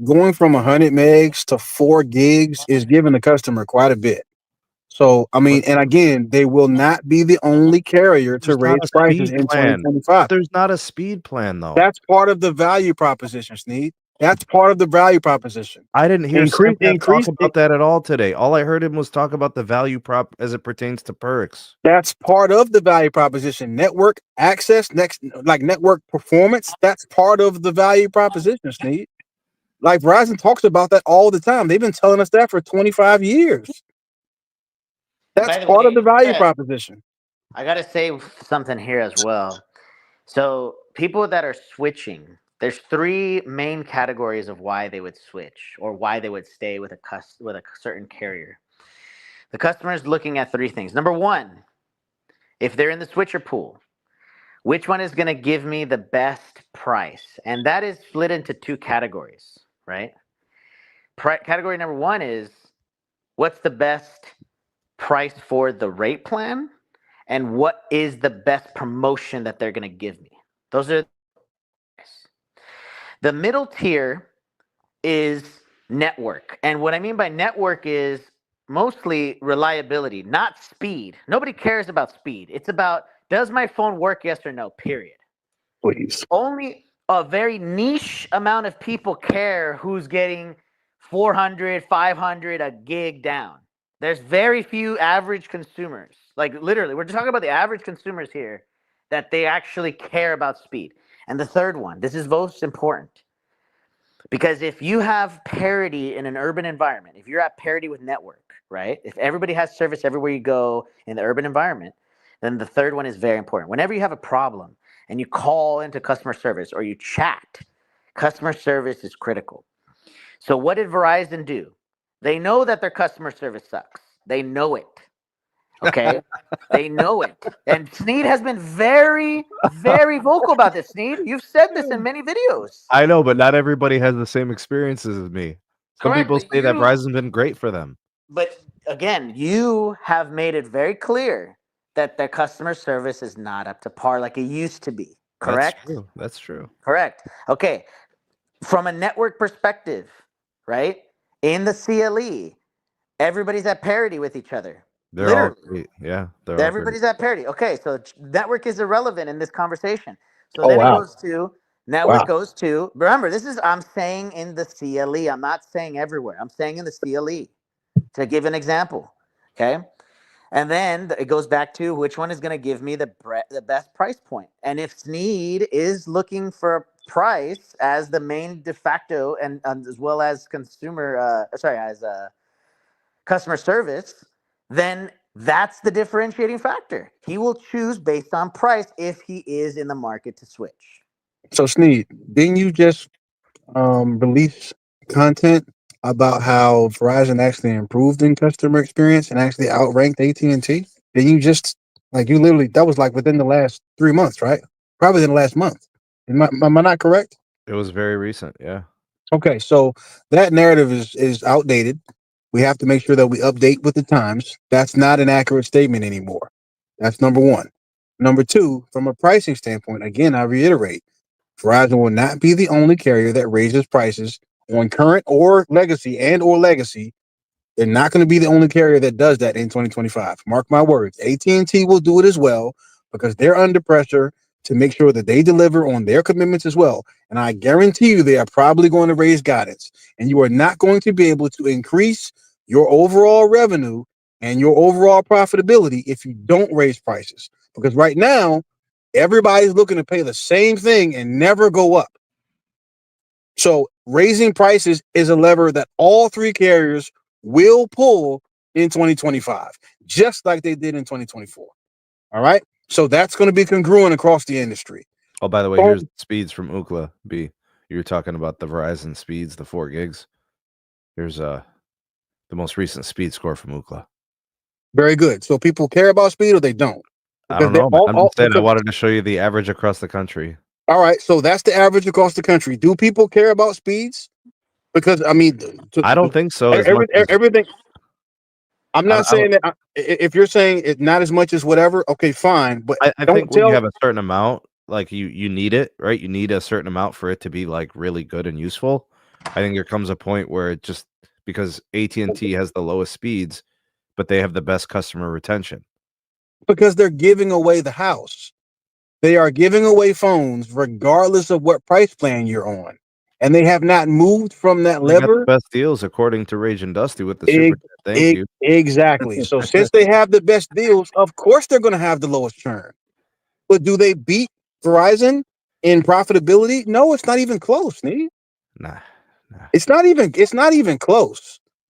going from 100 megs to 4 gigs is giving the customer quite a bit. So, I mean, and again, they will not be the only carrier to There's not raise a prices speed in plan. 2025. There's not a speed plan, though. That's part of the value proposition, Sneed. That's part of the value proposition. I didn't hear Increase talk about that at all today. All I heard him was talk about the value prop as it pertains to perks. That's part of the value proposition. Network access, like network performance, that's part of the value proposition, Sneed. Like Verizon talks about that all the time. They've been telling us that for 25 years. That's part of the value proposition. I got to say something here as well. So people that are switching, there's 3 main categories of why they would switch or why they would stay with a certain carrier. The customer is looking at 3 things. Number 1, if they're in the switcher pool, which one is going to give me the best price? And that is split into 2 categories, right? Category number 1 is what's the best price for the rate plan and what is the best promotion that they're going to give me. Those are the middle tier is network. And what I mean by network is mostly reliability, not speed. Nobody cares about speed. It's about, does my phone work, yes or no, period. Please. Only a very niche amount of people care who's getting 400, 500, a gig down. There's very few average consumers. Like literally, we're just talking about the average consumers here that they actually care about speed. And the third one, this is most important. Because if you have parity in an urban environment, if you're at parity with network, right? If everybody has service everywhere you go in the urban environment, then the third one is very important. Whenever you have a problem and you call into customer service or you chat, customer service is critical. So what did Verizon do? They know that their customer service sucks. They know it. Okay? They know it. And Sneed has been very, very vocal about this. Sneed, you've said this in many videos. I know, but not everybody has the same experiences as me. Some Correct, people but say that Verizon's been great for them. But again, you have made it very clear that their customer service is not up to par like it used to be. Correct? That's true. That's true. Correct. Okay. From a network perspective, right? In the CLE, everybody's at parity with each other. They're all great. Yeah. Everybody's at parity. Okay, so network is irrelevant in this conversation. So then it goes to network goes to, remember, I'm saying in the CLE. I'm not saying everywhere. I'm saying in the CLE to give an example. Okay. And then it goes back to which one is going to give me the best price point. And if Sneed is looking for a price as the main de facto and as well as customer service, then that's the differentiating factor. He will choose based on price if he is in the market to switch. So Sneed, didn't you just release content about how Verizon actually improved in customer experience and actually outranked AT&T? And you just that was like within the last 3 months, right? Probably in the last month. Am I not correct? It was very recent, yeah. Okay, so that narrative is outdated. We have to make sure that we update with the times. That's not an accurate statement anymore. That's number 1. Number 2, from a pricing standpoint, again, I reiterate, Verizon will not be the only carrier that raises prices on current or legacy. They're not going to be the only carrier that does that in 2025. Mark my words. AT&T will do it as well because they're under pressure to make sure that they deliver on their commitments as well. And I guarantee you they are probably going to raise guidance. And you are not going to be able to increase your overall revenue and your overall profitability if you don't raise prices. Because right now, everybody's looking to pay the same thing and never go up. So raising prices is a lever that all 3 carriers will pull in 2025, just like they did in 2024. All right. So that's going to be congruent across the industry. Oh, by the way, here's the speeds from Ookla. B, you were talking about the Verizon speeds, the 4 gigs. Here's the most recent speed score from Ookla. Very good. So people care about speed or they don't? I don't know. I'm just saying I wanted to show you the average across the country. All right. So that's the average across the country. Do people care about speeds? Because, I mean, I don't think so. Everything. I'm not saying that if you're saying it's not as much as whatever, okay, fine. But I think when you have a certain amount, like you need it, right? You need a certain amount for it to be like really good and useful. I think there comes a point where it just because AT&T has the lowest speeds, but they have the best customer retention. Because they're giving away the house. They are giving away phones regardless of what price plan you're on. And they have not moved from that They got the lever. best deals according to Rage and Dusty with the super chat. Thank you. Exactly. So since they have the best deals, of course they're going to have the lowest churn. But do they beat Verizon in profitability? No, it's not even close, Sneed. Nah. It's not even close.